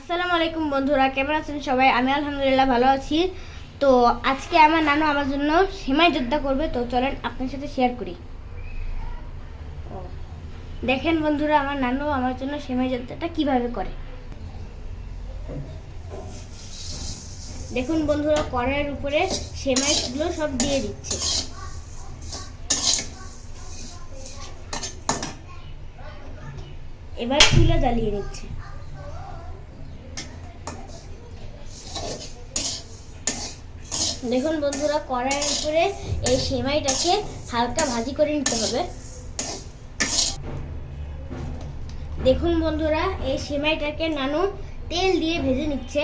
আসসালামু আলাইকুম বন্ধুরা, কেমন আছেন সবাই? আমি আলহামদুলিল্লাহ ভালো আছি। তো আজকে আমার নানু আমার জন্য সেমাই যোদ্ধা করবে, তো চলেন আপনার সাথে শেয়ার করি। দেখেন বন্ধুরা, আমার নানু আমার জন্য সেমাই যোদ্ধাটা কিভাবে করে। দেখুন বন্ধুরা, কড়াইয়ের উপরে সেমাইগুলো সব দিয়ে দিচ্ছে। এবার চুলা জ্বালিয়ে নিচ্ছে। দেখুন বন্ধুরা, কড়াইয়ের উপরে এই সেমাইটাকে হালকা ভাজি করে নিতে হবে। দেখুন বন্ধুরা, এই সেমাইটাকে নানু তেল দিয়ে ভেজে নিচ্ছে।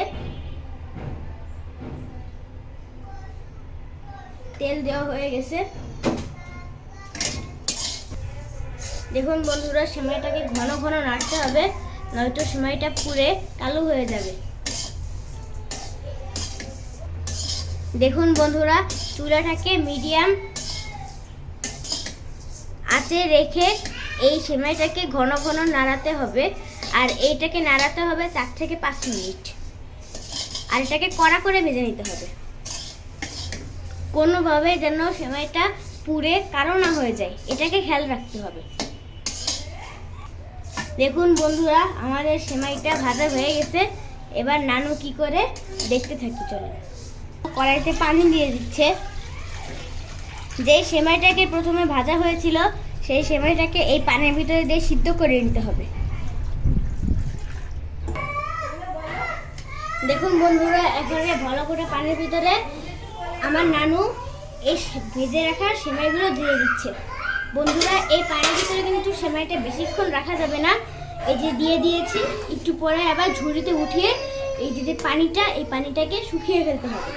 তেল দেওয়া হয়ে গেছে। দেখুন বন্ধুরা, সেমাইটাকে ঘন ঘন নাড়তে হবে, নয়তো সেমাইটা পুড়ে কালো হয়ে যাবে। দেখুন বন্ধুরা, চুলাটাকে মিডিয়াম আঁচে রেখে এই সেমাইটাকে ঘন ঘন নাড়াতে হবে। আর এইটাকে নাড়াতে হবে 4 থেকে 5 মিনিট। আর এটাকে কড়া করে ভেজে নিতে হবে, কোনোভাবে যেন সেমাইটা পুড়ে কালো না হয়ে যায়, এটাকে খেয়াল রাখতে হবে। দেখুন বন্ধুরা, আমাদের সেমাইটা ভাজা হয়ে গেছে। এবার নানু কি করে দেখতে থাকি, চলেন। কড়াইতে পানি দিয়ে দিচ্ছে। যেই সেমাইটাকে প্রথমে ভাজা হয়েছিল সেই সেমাইটাকে এই পানির ভিতরে দিয়ে সিদ্ধ করে নিতে হবে। দেখুন বন্ধুরা, এখানে ভালো করে পানির ভিতরে আমার নানু এই ভেজে রাখা সেমাইগুলো দিয়ে দিচ্ছে। বন্ধুরা, এই পানির ভিতরে কিন্তু সেমাইটা বেশিক্ষণ রাখা যাবে না। এই যে দিয়ে দিয়েছি, একটু পরে আবার ঝুড়িতে উঠিয়ে এই যে পানিটা, এই পানিটাকে শুকিয়ে ফেলতে হবে,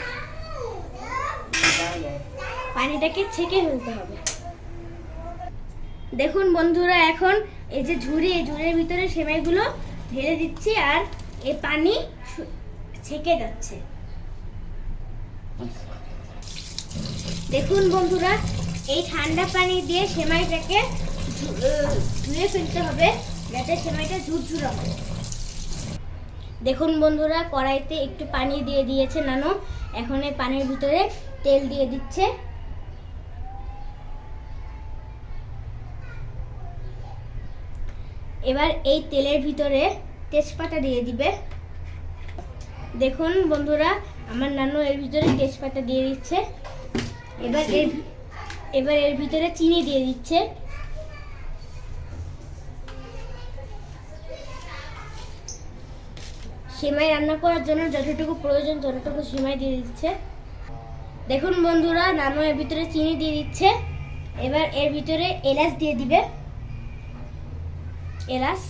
পানিটাকে ছেঁকে ফেলতে হবে। দেখুন বন্ধুরা, এখন এই যে এই ঝুড়ির ভিতরে সেমাইগুলো ঢেলে দিচ্ছি আর এই পানি ছেঁকে যাচ্ছে। দেখুন বন্ধুরা, এই ঠান্ডা পানি দিয়ে সেমাইটাকে ধুয়ে ফেলতে হবে, যাতে সেমাইটা ঝুরঝুরা হয়। দেখুন বন্ধুরা, কড়াইতে একটু পানি দিয়ে দিয়েছে নানু। এখন এই পানির ভিতরে তেল দিয়ে দিচ্ছে। এবার এই তেলের ভিতরে তেজপাতা দিয়ে দিবে। দেখুন বন্ধুরা, আমার নানু এর ভিতরে তেজপাতা দিয়ে দিচ্ছে। এবার এর ভিতরে চিনি দিয়ে দিচ্ছে। সেমাই রান্না করার জন্য যতটুকু প্রয়োজন ততটুকু সেমাই দিয়ে দিচ্ছে। দেখুন বন্ধুরা, নানু এর ভিতরে চিনি দিয়ে দিচ্ছে। এবার এর ভিতরে এলাচ দিয়ে দিবে, এলাচ।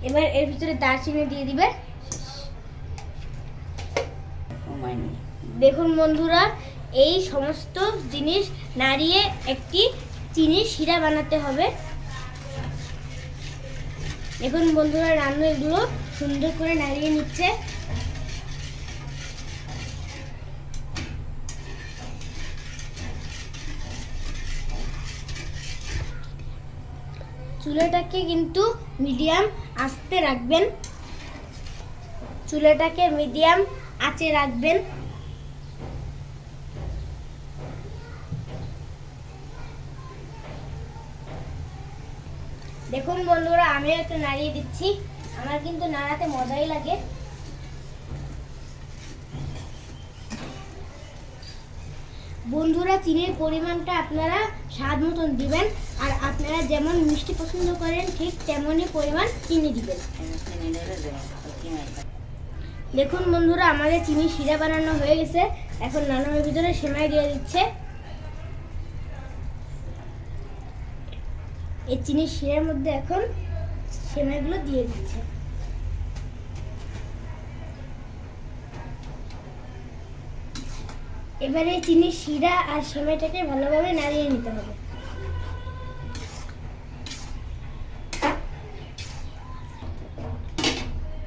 এবার এর ভিতরে দারচিনি দিয়ে দিবে। দেখুন বন্ধুরা, এই সমস্ত জিনিস নাড়িয়ে একটি চিনির শিরা বানাতে হবে। দেখুন বন্ধুরা, রান্না এগুলো সুন্দর করে নাড়িয়ে নিচ্ছে। চুলাটাকে কিন্তু মিডিয়াম আঁচে রাখবেন, চুলাটাকে মিডিয়াম আঁচে রাখবেন। দেখুন বন্ধুরা, আমিও একটু নাড়িয়ে দিচ্ছি, আমার কিন্তু নাড়াতে মজাই লাগে। বন্ধুরা, চিনির পরিমাণটা আপনারা স্বাদ মতন দিবেন, আর আপনারা যেমন মিষ্টি পছন্দ করেন ঠিক তেমনই পরিমাণ চিনি দিবেন। দেখুন বন্ধুরা, আমাদের চিনি শিরা বানানো হয়ে গেছে। এখন নানুর ভিতরে সেমাই দিয়ে দিচ্ছে। এই চিনির শিরার মধ্যে এখন সেমাইগুলো দিয়ে দিচ্ছে। এবারে চিনির শিরা আর সেমাইটাকে ভালোভাবে নাড়িয়ে নিতে হবে।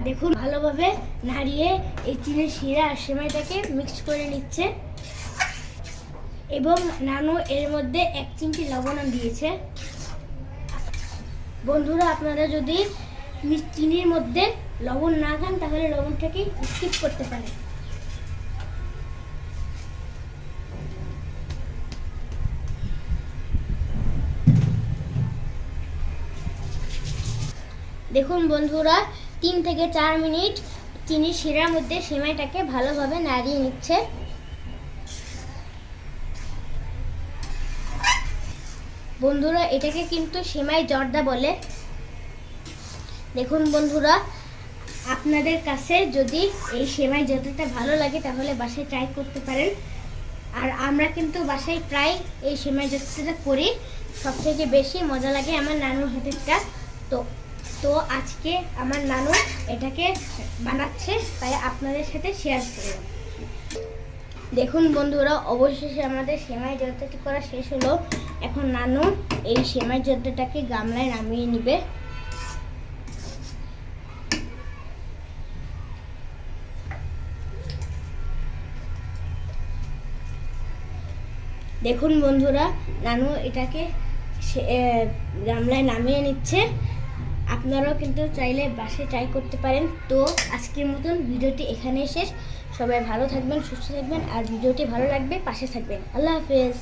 দেখুন, ভালোভাবে নাড়িয়ে এই চিনির শিরা আর সেমাইটাকে মিক্স করে নিচ্ছে। এবং নানু এর মধ্যে 1 চিমটি লবণ দিয়েছে। বন্ধুরা, আপনারা যদি চিনির মধ্যে লবণ না খান তাহলে লবণটাকে স্কিপ করতে পারেন। দেখুন বন্ধুরা 3 থেকে 4 মিনিট চিনি শিরার মধ্যে সেমাইটাকে ভালোভাবে নাড়িয়ে নিচ্ছে। বন্ধুরা এটাকে কিন্তু সেমাই জর্দা বলে। দেখুন বন্ধুরা, আপনাদের কাছে যদি এই সেমাই জর্দাটা ভালো লাগে তাহলে বাসায় ট্রাই করতে পারেন। আর আমরা কিন্তু বাসায় প্রায় এই সেমাই জর্দাটা করি, সবথেকে বেশি মজা লাগে আমার নানুর হাতেরটা। তো আজকে আমার নানু এটাকে বানাচ্ছে, তাই আপনাদের সাথে শেয়ার করলাম। দেখুন বন্ধুরা, অবশেষে আমাদের সেমাই জর্দাটি করা শেষ হলো। এখন নানু এই সেমাই জর্দাটাকে গামলায় নামিয়ে নেবে। দেখুন বন্ধুরা, নানু এটাকে গামলায় নামিয়ে নিচ্ছে। আপনারাও কিন্তু চাইলে বাসায় ট্রাই করতে পারেন। তো আজকের মতন ভিডিওটি এখানেই শেষ। সবাই ভালো থাকবেন, সুস্থ থাকবেন, আর ভিডিওটি ভালো লাগবে পাশে থাকবেন। আল্লাহ হাফেজ।